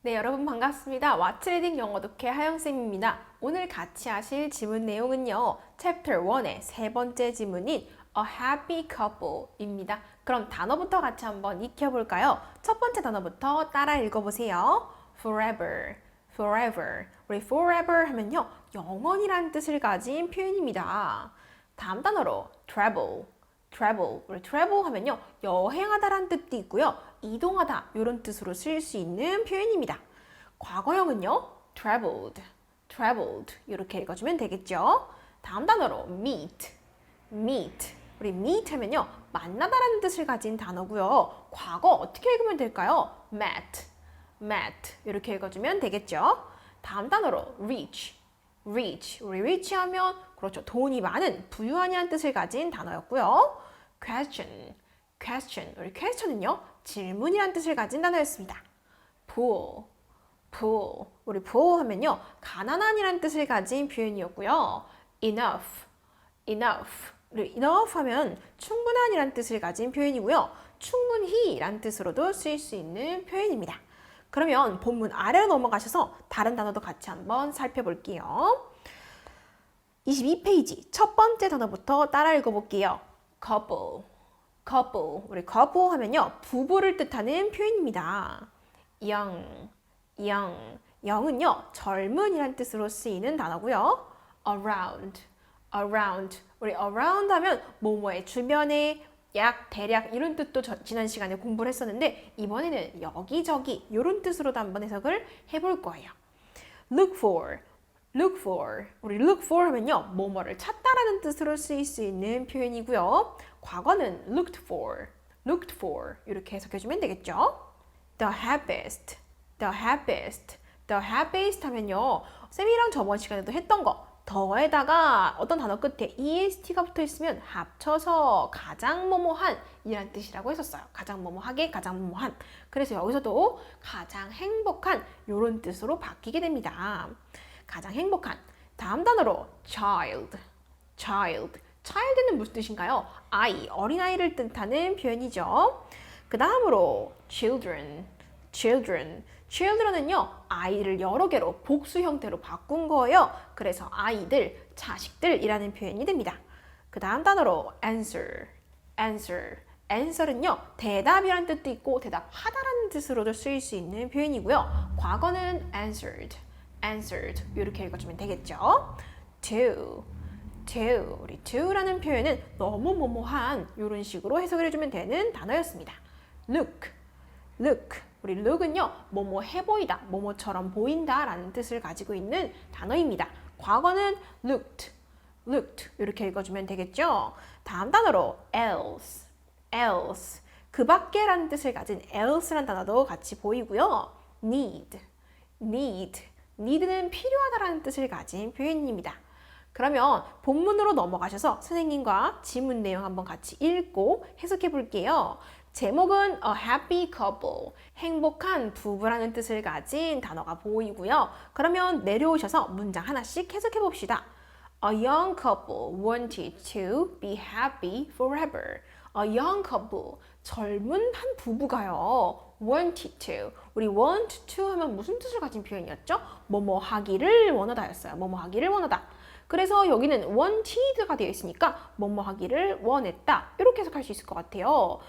네, 여러분 반갑습니다. 왓츠 리딩 영어 독해 하영쌤입니다. 오늘 같이 하실 지문 내용은요. Chapter 1의 세 번째 지문인 A happy couple입니다. 그럼 단어부터 같이 한번 익혀볼까요? 첫 번째 단어부터 따라 읽어보세요. Forever, forever. 우리 forever 하면요. 영원이라는 뜻을 가진 표현입니다. 다음 단어로 travel, travel. 우리 travel 하면요. 여행하다라는 뜻도 있고요. 이동하다 이런 뜻으로 쓰일 수 있는 표현입니다. 과거형은요. traveled, traveled 이렇게 읽어주면 되겠죠. 다음 단어로 meet, meet. 우리 meet 하면요. 만나다라는 뜻을 가진 단어고요. 과거 어떻게 읽으면 될까요? met, met 이렇게 읽어주면 되겠죠. 다음 단어로 reach, reach. 우리 reach 하면 그렇죠. 돈이 많은, 부유한이라는 뜻을 가진 단어였고요. question, question. 우리 question은요. 질문이란 뜻을 가진 단어였습니다. poor, poor. 우리 poor 하면요. 가난한이란 뜻을 가진 표현이었고요. enough, enough. 우리 enough 하면 충분한이란 뜻을 가진 표현이고요. 충분히란 뜻으로도 쓰일 수 있는 표현입니다. 그러면 본문 아래로 넘어가셔서 다른 단어도 같이 한번 살펴볼게요. 22페이지 첫 번째 단어부터 따라 읽어볼게요. couple, couple. 우리 couple 하면요. 부부를 뜻하는 표현입니다. young, young. young은요. 젊은이란 뜻으로 쓰이는 단어고요. around, around. 우리 around 하면 뭐뭐의 주변에 약, 대략 이런 뜻도 지난 시간에 공부를 했었는데 이번에는 여기저기 이런 뜻으로도 한번 해석을 해볼 거예요. look for, look for. 우리 look for 하면요. 뭐뭐를 찾다라는 뜻으로 쓰일 수 있는 표현이고요. 과거는 looked for, looked for 이렇게 해석해주면 되겠죠. the happiest, the happiest, the happiest 하면요. 쌤이랑 저번 시간에도 했던 거 더에다가 어떤 단어 끝에 est가 붙어 있으면 합쳐서 가장 뭐뭐한 이란 뜻이라고 했었어요. 가장 뭐뭐하게, 가장 뭐뭐한. 그래서 여기서도 가장 행복한 이런 뜻으로 바뀌게 됩니다. 가장 행복한. 다음 단어로 child, child. child는 무슨 뜻인가요? 아이, 어린아이를 뜻하는 표현이죠. 그 다음으로 children, children. children은요, 아이를 여러 개로 복수 형태로 바꾼 거예요. 그래서 아이들, 자식들이라는 표현이 됩니다. 그 다음 단어로 answer, answer. answer은요, 대답이라는 뜻도 있고 대답하다라는 뜻으로도 쓰일 수 있는 표현이고요. 과거는 answered, answered 이렇게 읽어주면 되겠죠. to, to. 우리 to라는 표현은 너무 뭐뭐한 이런 식으로 해석을 해주면 되는 단어였습니다. look, look. 우리 look은요, 뭐뭐 해 보이다, 뭐뭐처럼 보인다 라는 뜻을 가지고 있는 단어입니다. 과거는 looked, looked 이렇게 읽어주면 되겠죠. 다음 단어로 else, else. 그 밖에 라는 뜻을 가진 else라는 단어도 같이 보이고요. need, need. need는 필요하다라는 뜻을 가진 표현입니다. 그러면 본문으로 넘어가셔서 선생님과 지문 내용 한번 같이 읽고 해석해 볼게요. 제목은 A happy couple, 행복한 부부라는 뜻을 가진 단어가 보이고요. 그러면 내려오셔서 문장 하나씩 해석해 봅시다. A young couple wanted to be happy forever. A young couple, 젊은 한 부부가요. wanted to. 우리 want to 하면 무슨 뜻을 가진 표현이었죠? 뭐뭐 하기를 원하다였어요. 뭐뭐 하기를 원하다. 그래서 여기는 wanted가 되어 있으니까 뭐뭐 하기를 원했다. 이렇게 해석할 수 있을 것 같아요.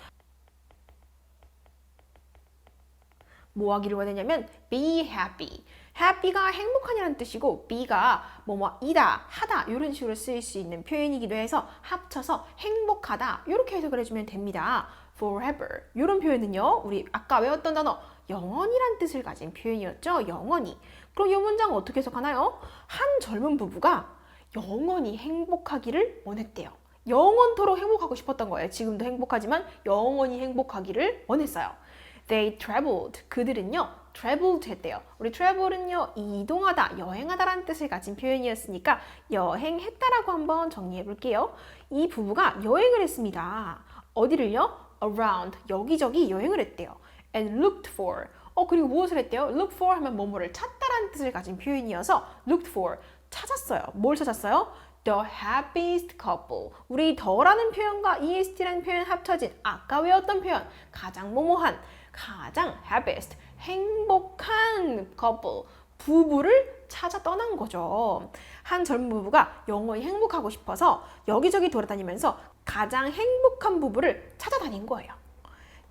뭐 하기를 원했냐면 be happy. happy가 행복한이라는 뜻이고 be가 뭐뭐이다, 하다 이런 식으로 쓰일 수 있는 표현이기도 해서 합쳐서 행복하다 이렇게 해석을 해주면 됩니다. forever 이런 표현은요. 우리 아까 외웠던 단어 영원이란 뜻을 가진 표현이었죠. 영원히. 그럼 이 문장은 어떻게 해석하나요? 한 젊은 부부가 영원히 행복하기를 원했대요. 영원토록 행복하고 싶었던 거예요. 지금도 행복하지만 영원히 행복하기를 원했어요. They traveled. 그들은요, traveled 했대요. 우리 travel은요, 이동하다, 여행하다라는 뜻을 가진 표현이었으니까 여행했다라고 한번 정리해 볼게요. 이 부부가 여행을 했습니다. 어디를요? Around. 여기저기 여행을 했대요. And looked for. 그리고 무엇을 했대요? look for 하면 뭐뭐를 찾다라는 뜻을 가진 표현이어서 looked for. 찾았어요. 뭘 찾았어요? The happiest couple. 우리 더라는 표현과 est라는 표현 합쳐진 아까 외웠던 표현 가장 뭐뭐한 가장 happiest 행복한 한 couple, 부부를 찾아 떠난 거죠. 한 젊은 부부가 영원히 행복하고 싶어서 여기저기 돌아다니면서 가장 행복한 부부를 찾아다닌 거예요.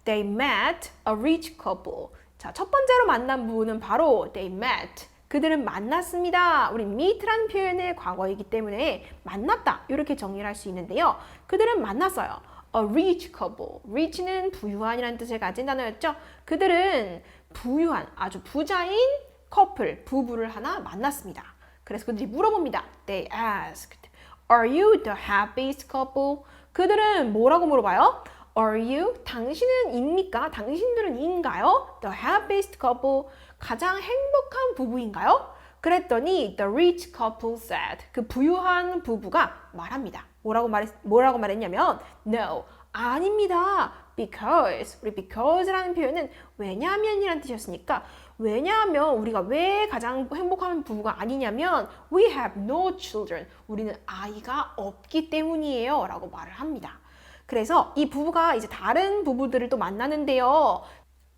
They met a rich couple. 자, 첫 번째로 만난 부부는 바로 they met. 그들은 만났습니다. 우리 meet라는 표현의 과거이기 때문에 만났다 이렇게 정리를 할 수 있는데요. 그들은 만났어요. A rich couple. rich는 부유한이라는 뜻을 가진 단어였죠. 그들은 부유한, 아주 부자인 커플, 부부를 하나 만났습니다. 그래서 그들이 물어봅니다. They asked, Are you the happiest couple? 그들은 뭐라고 물어봐요? Are you? 당신은 입니까? 당신들은 인가요? The happiest couple. 가장 행복한 부부인가요? 그랬더니 the rich couple said. 그 부유한 부부가 말합니다. 뭐라고 말했냐면 No, 아닙니다. Because. 우리 because라는 표현은 왜냐하면이라는 뜻이었으니까 왜냐하면 우리가 왜 가장 행복한 부부가 아니냐면 We have no children. 우리는 아이가 없기 때문이에요. 라고 말을 합니다. 그래서 이 부부가 이제 다른 부부들을 또 만나는데요.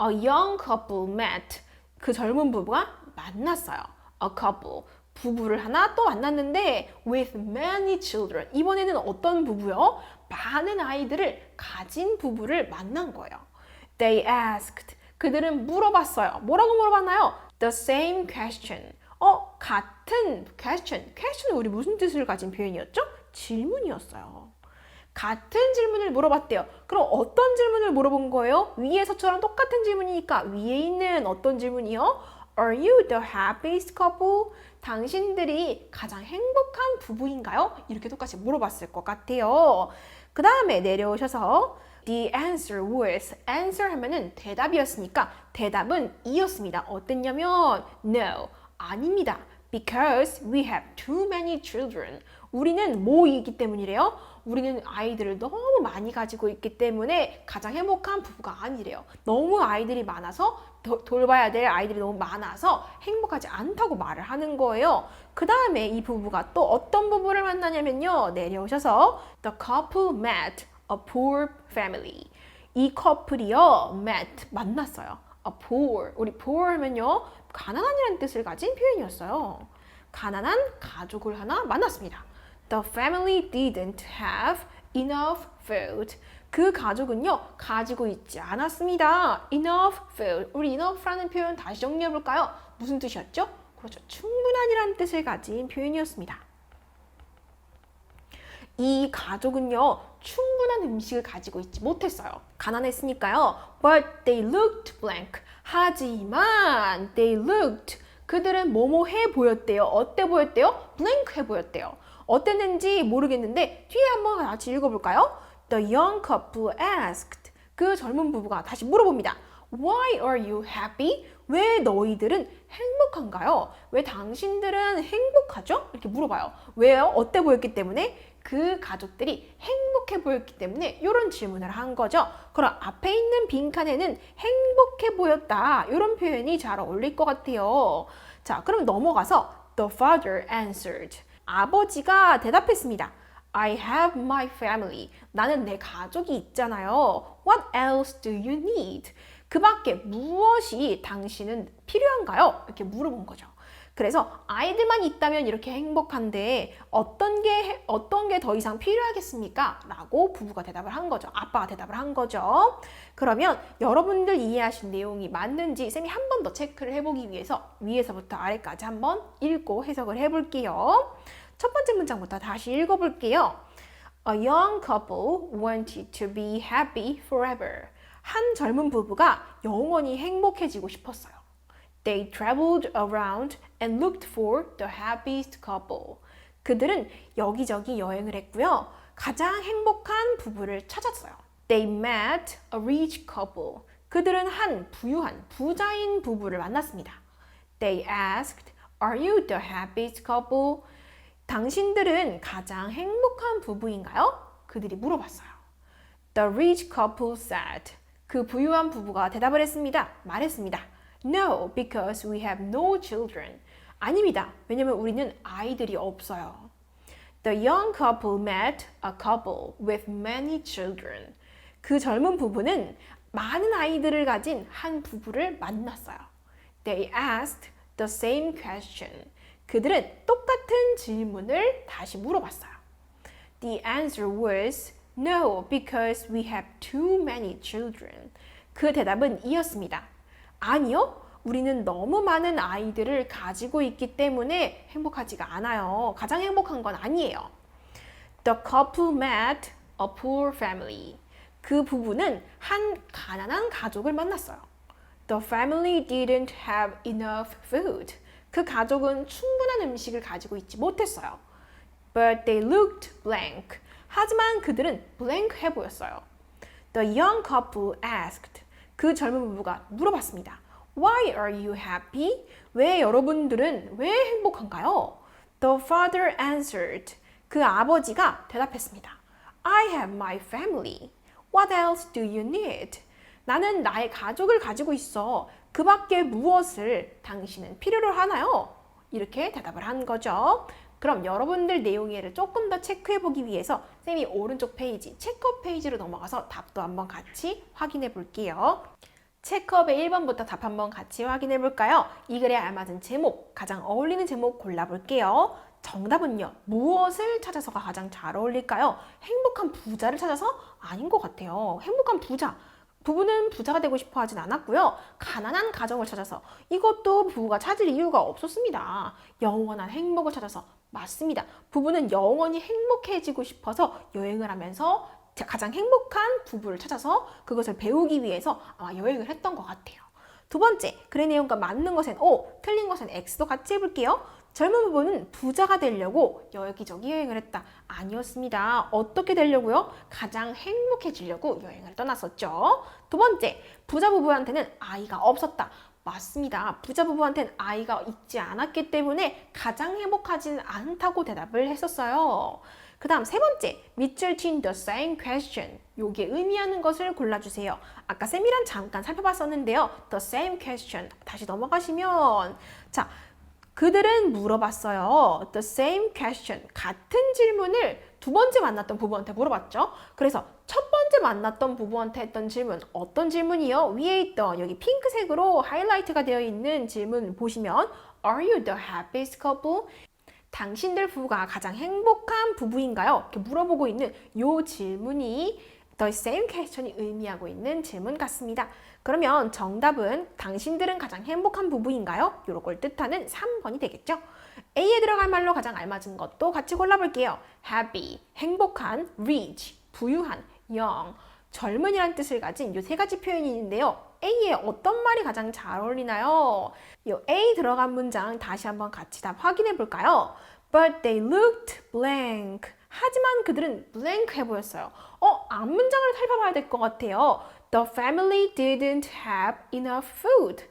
A young couple met. 그 젊은 부부가 만났어요. A couple. 부부를 하나 또 만났는데 with many children. 이번에는 어떤 부부요? 많은 아이들을 가진 부부를 만난 거예요. They asked. 그들은 물어봤어요. 뭐라고 물어봤나요? The same question. 같은 question. question은 우리 무슨 뜻을 가진 표현이었죠? 질문이었어요. 같은 질문을 물어봤대요. 그럼 어떤 질문을 물어본 거예요? 위에서처럼 똑같은 질문이니까 위에 있는 어떤 질문이요? Are you the happiest couple? 당신들이 가장 행복한 부부인가요? 이렇게 똑같이 물어봤을 것 같아요. 그 다음에 내려오셔서 The answer was, answer 하면은 대답이었으니까 대답은 이었습니다. 어땠냐면 No, 아닙니다. Because we have too many children. 우리는 뭐이기 때문이래요? 우리는 아이들을 너무 많이 가지고 있기 때문에 가장 행복한 부부가 아니래요. 너무 아이들이 많아서 돌봐야 될 아이들이 너무 많아서 행복하지 않다고 말을 하는 거예요. 그 다음에 이 부부가 또 어떤 부부를 만나냐면요. 내려오셔서 The couple met a poor family. 이 커플이요. met, 만났어요. A poor, 우리 poor 하면요. 가난한이라는 뜻을 가진 표현이었어요. 가난한 가족을 하나 만났습니다. The family didn't have enough food. 그 가족은요, 가지고 있지 않았습니다. Enough food. 우리 enough라는 표현 다시 정리해 볼까요? 무슨 뜻이었죠? 그렇죠. 충분한이라는 뜻을 가진 표현이었습니다. 이 가족은요, 충분한 음식을 가지고 있지 못했어요. 가난했으니까요. But they looked blank. 하지만 they looked. 그들은 뭐뭐해 보였대요. 어때 보였대요? blank 해 보였대요. 어땠는지 모르겠는데 뒤에 한번 같이 읽어볼까요? The young couple asked. 그 젊은 부부가 다시 물어봅니다. Why are you happy? 왜 너희들은 행복한가요? 왜 당신들은 행복하죠? 이렇게 물어봐요. 왜요? 어때 보였기 때문에? 그 가족들이 행복해 보였기 때문에 이런 질문을 한 거죠. 그럼 앞에 있는 빈칸에는 행복해 보였다. 이런 표현이 잘 어울릴 것 같아요. 자, 그럼 넘어가서 The father answered. 아버지가 대답했습니다. I have my family. 나는 내 가족이 있잖아요. What else do you need? 그 밖에 무엇이 당신은 필요한가요? 이렇게 물어본 거죠. 그래서 아이들만 있다면 이렇게 행복한데 어떤 게 더 이상 필요하겠습니까? 라고 부부가 대답을 한 거죠. 아빠가 대답을 한 거죠. 그러면 여러분들 이해하신 내용이 맞는지 쌤이 한 번 더 체크를 해보기 위해서 위에서부터 아래까지 한번 읽고 해석을 해볼게요. 첫 번째 문장부터 다시 읽어볼게요. A young couple wanted to be happy forever. 한 젊은 부부가 영원히 행복해지고 싶었어요. They traveled around and looked for the happiest couple. 그들은 여기저기 여행을 했고요. 가장 행복한 부부를 찾았어요. They met a rich couple. 그들은 한 부유한 부자인 부부를 만났습니다. They asked, Are you the happiest couple? 당신들은 가장 행복한 부부인가요? 그들이 물어봤어요. The rich couple said. 그 부유한 부부가 대답을 했습니다. 말했습니다. No, because we have no children. 아닙니다. 왜냐면 우리는 아이들이 없어요. The young couple met a couple with many children. 그 젊은 부부는 많은 아이들을 가진 한 부부를 만났어요. They asked the same question. 그들은 똑같은 질문을 다시 물어봤어요. The answer was no, because we have too many children. 그 대답은 이었습니다. 아니요, 우리는 너무 많은 아이들을 가지고 있기 때문에 행복하지가 않아요. 가장 행복한 건 아니에요. The couple met a poor family. 그 부부는 한 가난한 가족을 만났어요. The family didn't have enough food. 그 가족은 충분한 음식을 가지고 있지 못했어요. But they looked blank. 하지만 그들은 blank해 보였어요. The young couple asked. 그 젊은 부부가 물어봤습니다. Why are you happy? 왜 여러분들은 왜 행복한가요? The father answered. 그 아버지가 대답했습니다. I have my family. What else do you need? 나는 나의 가족을 가지고 있어. 그 밖에 무엇을 당신은 필요로 하나요? 이렇게 대답을 한 거죠. 그럼 여러분들 내용을 조금 더 체크해 보기 위해서 쌤이 오른쪽 페이지, 체크업 페이지로 넘어가서 답도 한번 같이 확인해 볼게요. 체크업의 1번부터 답 한번 같이 확인해 볼까요? 이 글에 알맞은 제목, 가장 어울리는 제목 골라볼게요. 정답은요, 무엇을 찾아서가 가장 잘 어울릴까요? 행복한 부자를 찾아서? 아닌 것 같아요. 행복한 부자. 부부는 부자가 되고 싶어 하진 않았고요. 가난한 가정을 찾아서 이것도 부부가 찾을 이유가 없었습니다. 영원한 행복을 찾아서 맞습니다. 부부는 영원히 행복해지고 싶어서 여행을 하면서 가장 행복한 부부를 찾아서 그것을 배우기 위해서 아마 여행을 했던 것 같아요. 두 번째, 글의 내용과 맞는 것은 O, 틀린 것은 X도 같이 해볼게요. 젊은 부부는 부자가 되려고 여기저기 여행을 했다. 아니었습니다. 어떻게 되려고요? 가장 행복해지려고 여행을 떠났었죠. 두 번째, 부자 부부한테는 아이가 없었다. 맞습니다. 부자 부부한테는 아이가 있지 않았기 때문에 가장 행복하지는 않다고 대답을 했었어요. 그 다음 세 번째, 밑줄 친 the same question. 요게 의미하는 것을 골라주세요. 아까 쌤이랑 잠깐 살펴봤었는데요. the same question. 다시 넘어가시면 자, 그들은 물어봤어요. The same question. 같은 질문을 두 번째 만났던 부부한테 물어봤죠. 그래서 첫 번째 만났던 부부한테 했던 질문, 어떤 질문이요? 위에 있던 여기 핑크색으로 하이라이트가 되어 있는 질문 보시면 Are you the happiest couple? 당신들 부부가 가장 행복한 부부인가요? 이렇게 물어보고 있는 이 질문이 The same question이 의미하고 있는 질문 같습니다. 그러면 정답은 당신들은 가장 행복한 부부인가요? 이런 걸 뜻하는 3번이 되겠죠? A에 들어갈 말로 가장 알맞은 것도 같이 골라볼게요. Happy, 행복한, rich, 부유한, young, 젊은이란 뜻을 가진 이 세 가지 표현이 있는데요. A에 어떤 말이 가장 잘 어울리나요? 이 A 들어간 문장 다시 한번 같이 답 확인해 볼까요? But they looked blank. 하지만 그들은 blank 해 보였어요. 앞문장을 살펴봐야 될 것 같아요. The family didn't have enough food.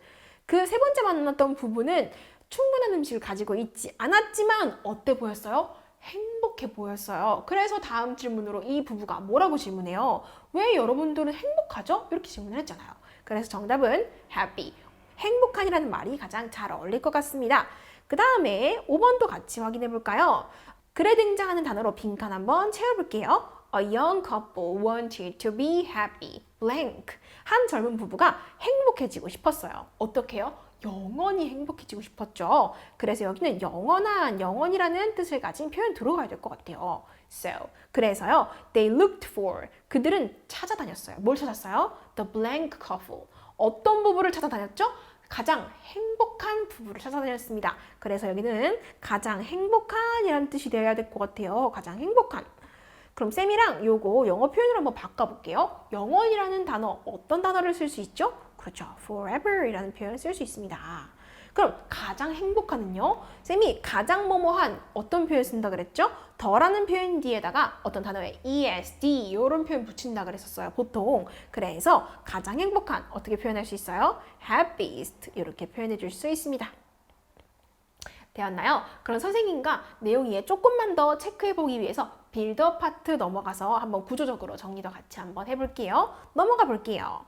그 세 번째 만났던 부부는 충분한 음식을 가지고 있지 않았지만 어때 보였어요? 행복해 보였어요. 그래서 다음 질문으로 이 부부가 뭐라고 질문해요? 왜 여러분들은 행복하죠? 이렇게 질문을 했잖아요. 그래서 정답은 happy, 행복한이라는 말이 가장 잘 어울릴 것 같습니다. 그 다음에 5번도 같이 확인해 볼까요? 글에 등장하는 단어로 빈칸 한번 채워볼게요. A young couple wanted to be happy, blank. 한 젊은 부부가 행복해지고 싶었어요. 어떻게요? 영원히 행복해지고 싶었죠. 그래서 여기는 영원한, 영원이라는 뜻을 가진 표현 들어가야 될 것 같아요. So, 그래서요, they looked for. 그들은 찾아다녔어요. 뭘 찾았어요? The blank couple. 어떤 부부를 찾아다녔죠? 가장 행복한 부부를 찾아다녔습니다. 그래서 여기는 가장 행복한이라는 뜻이 되어야 될 것 같아요. 가장 행복한. 그럼 쌤이랑 요거 영어 표현으로 한번 바꿔볼게요. 영원이라는 단어, 어떤 단어를 쓸 수 있죠? 그렇죠. forever이라는 표현을 쓸 수 있습니다. 그럼 가장 행복한은요? 쌤이 가장 뭐뭐한 어떤 표현 쓴다 그랬죠? 더라는 표현 뒤에다가 어떤 단어에 ESD 이런 표현 붙인다 그랬었어요. 보통. 그래서 가장 행복한 어떻게 표현할 수 있어요? happiest 이렇게 표현해 줄 수 있습니다. 되었나요? 그럼 선생님과 내용 이해 조금만 더 체크해 보기 위해서 빌드업 파트 넘어가서 한번 구조적으로 정리도 같이 한번 해볼게요. 넘어가 볼게요.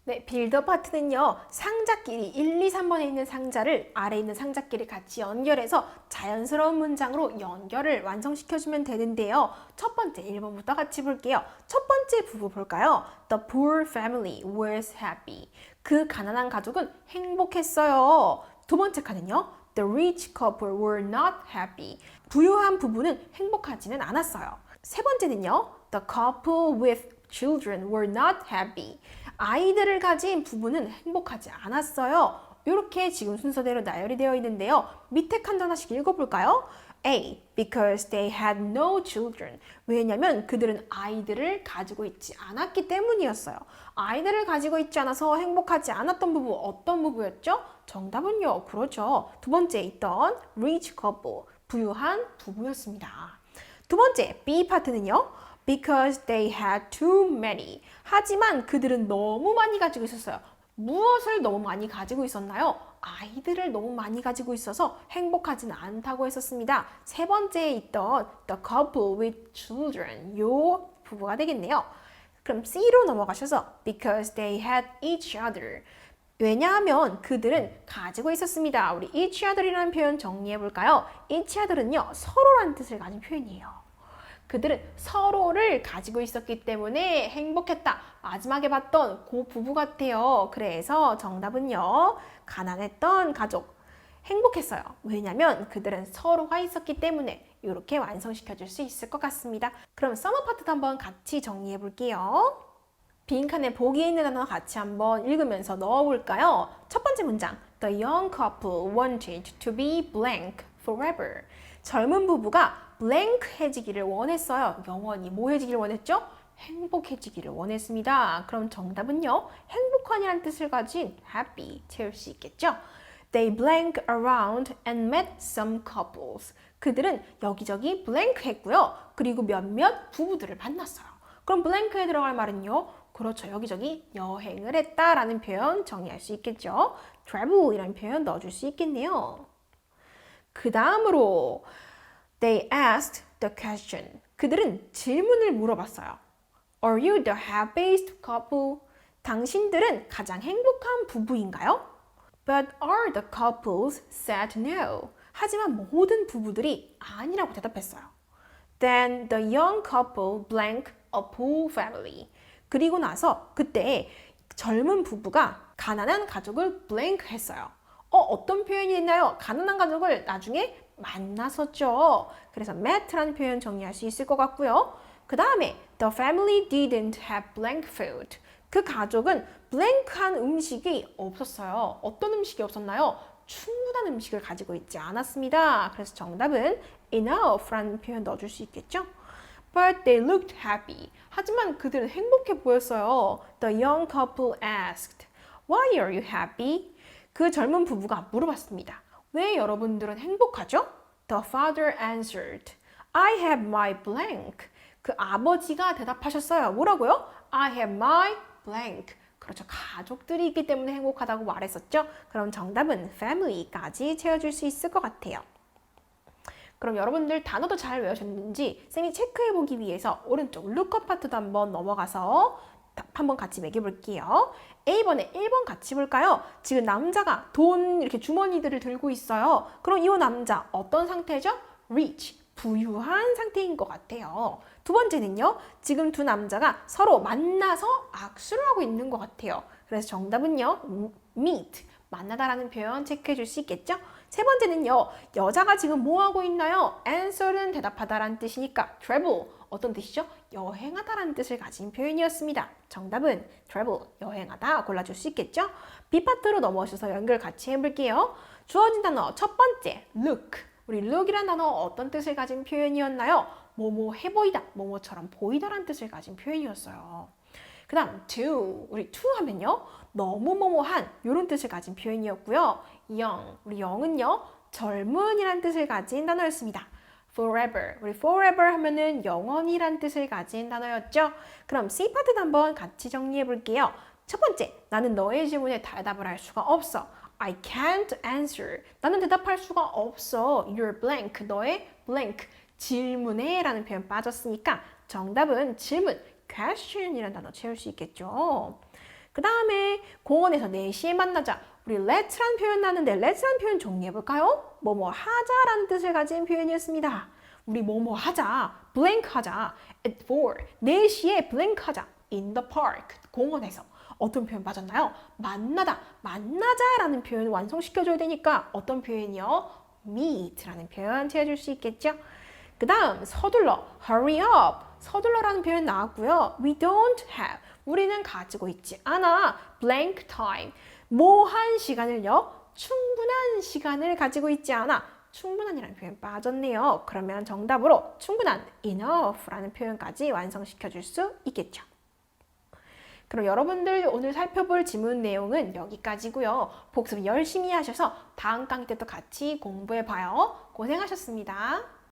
네, 빌드업 파트는요. 상자끼리 1, 2, 3번에 있는 상자를 아래에 있는 상자끼리 같이 연결해서 자연스러운 문장으로 연결을 완성시켜주면 되는데요. 첫 번째 1번부터 같이 볼게요. 첫 번째 부부 볼까요? The poor family was happy. 그 가난한 가족은 행복했어요. 두 번째 칸은요. The rich couple were not happy. 부유한 부부는 행복하지는 않았어요. 세 번째는요. The couple with children were not happy. 아이들을 가진 부부는 행복하지 않았어요. 이렇게 지금 순서대로 나열이 되어 있는데요. 밑에 칸 하나씩 읽어볼까요? A. Because they had no children. 왜냐면 그들은 아이들을 가지고 있지 않았기 때문이었어요. 아이들을 가지고 있지 않아서 행복하지 않았던 부부, 어떤 부부였죠? 정답은요, 그렇죠. 두 번째 있던 rich couple, 부유한 부부였습니다. 두 번째, B 파트는요. Because they had too many. 하지만 그들은 너무 많이 가지고 있었어요. 무엇을 너무 많이 가지고 있었나요? 아이들을 너무 많이 가지고 있어서 행복하지는 않다고 했었습니다. 세 번째에 있던 the couple with children, 요 부부가 되겠네요. 그럼 C로 넘어가셔서 because they had each other. 왜냐하면 그들은 가지고 있었습니다. 우리 each other이라는 표현 정리해 볼까요? each other은요, 서로라는 뜻을 가진 표현이에요. 그들은 서로를 가지고 있었기 때문에 행복했다. 마지막에 봤던 그 부부 같아요. 그래서 정답은요. 가난했던 가족. 행복했어요. 왜냐면 그들은 서로가 있었기 때문에 이렇게 완성시켜 줄 수 있을 것 같습니다. 그럼 서머 파트도 한번 같이 정리해 볼게요. 빈칸에 보기에 있는 단어 같이 한번 읽으면서 넣어볼까요? 첫 번째 문장. The young couple wanted to be blank forever. 젊은 부부가 blank해지기를 원했어요. 영원히 뭐 해지기를 원했죠? 행복해지기를 원했습니다. 그럼 정답은요. 행복한이라는 뜻을 가진 happy 채울 수 있겠죠? They blank around and met some couples. 그들은 여기저기 blank 했고요. 그리고 몇몇 부부들을 만났어요. 그럼 blank에 들어갈 말은요. 그렇죠. 여기저기 여행을 했다라는 표현 정리할 수 있겠죠. travel이라는 표현 넣어줄 수 있겠네요. 그 다음으로 They asked the question. 그들은 질문을 물어봤어요. Are you the happiest couple? 당신들은 가장 행복한 부부인가요? But all the couples said no. 하지만 모든 부부들이 아니라고 대답했어요. Then the young couple blank a poor family. 그리고 나서 그때 젊은 부부가 가난한 가족을 blank 했어요. 어떤 표현이 있나요? 가난한 가족을 나중에 만났었죠. 그래서 met라는 표현 정리할 수 있을 것 같고요. 그 다음에 the family didn't have blank food. 그 가족은 blank한 음식이 없었어요. 어떤 음식이 없었나요? 충분한 음식을 가지고 있지 않았습니다. 그래서 정답은 enough라는 표현 넣어줄 수 있겠죠. But they looked happy. 하지만 그들은 행복해 보였어요. The young couple asked, Why are you happy? 그 젊은 부부가 물어봤습니다. 왜 여러분들은 행복하죠? The father answered, I have my blank. 그 아버지가 대답하셨어요. 뭐라고요? I have my blank. 그렇죠. 가족들이 있기 때문에 행복하다고 말했었죠. 그럼 정답은 family까지 채워줄 수 있을 것 같아요. 그럼 여러분들 단어도 잘 외우셨는지 쌤이 체크해보기 위해서 오른쪽 lookup 파트도 한번 넘어가서 한번 같이 매겨볼게요. A번에 1번 같이 볼까요? 지금 남자가 돈 이렇게 주머니들을 들고 있어요. 그럼 이 남자 어떤 상태죠? rich, 부유한 상태인 것 같아요. 두 번째는요. 지금 두 남자가 서로 만나서 악수를 하고 있는 것 같아요. 그래서 정답은요. meet, 만나다라는 표현 체크해 줄 수 있겠죠? 세 번째는요. 여자가 지금 뭐 하고 있나요? answer는 대답하다라는 뜻이니까 travel, 어떤 뜻이죠? 여행하다라는 뜻을 가진 표현이었습니다. 정답은 travel, 여행하다 골라줄 수 있겠죠? B파트로 넘어오셔서 연결 같이 해볼게요. 주어진 단어 첫 번째, look. 우리 look이라는 단어 어떤 뜻을 가진 표현이었나요? 뭐뭐 해보이다, 뭐뭐처럼 보이다라는 뜻을 가진 표현이었어요. 그 다음 to, 우리 to 하면요. 너무 뭐뭐한 이런 뜻을 가진 표현이었고요. young, 우리 young은요. 젊은이라는 뜻을 가진 단어였습니다. forever, 우리 forever 하면은 영원이란 뜻을 가진 단어였죠. 그럼 C 파트도 한번 같이 정리해 볼게요. 첫 번째, 나는 너의 질문에 대답을 할 수가 없어. I can't answer. 나는 대답할 수가 없어. You're blank. 너의 blank. 질문에 라는 표현 빠졌으니까 정답은 질문, question이라는 단어 채울 수 있겠죠. 그 다음에 공원에서 4시에 만나자. 우리 let's라는 표현 나는데 let's라는 표현 정리해볼까요? 뭐뭐 하자라는 뜻을 가진 표현이었습니다. 우리 뭐뭐 하자, blank 하자. At 4, 4시에 blank 하자. In the park, 공원에서. 어떤 표현 빠졌나요? 만나다, 만나자라는 표현 완성시켜줘야 되니까 어떤 표현이요? meet라는 표현 채워줄 수 있겠죠? 그 다음 서둘러, hurry up, 서둘러라는 표현 나왔고요. We don't have, 우리는 가지고 있지 않아. blank time, 뭐한 시간을요? 충분한 시간을 가지고 있지 않아. 충분한이라는 표현 빠졌네요. 그러면 정답으로 충분한, enough라는 표현까지 완성시켜줄 수 있겠죠. 그럼 여러분들 오늘 살펴볼 지문 내용은 여기까지고요. 복습 열심히 하셔서 다음 강의 때 또 같이 공부해봐요. 고생하셨습니다.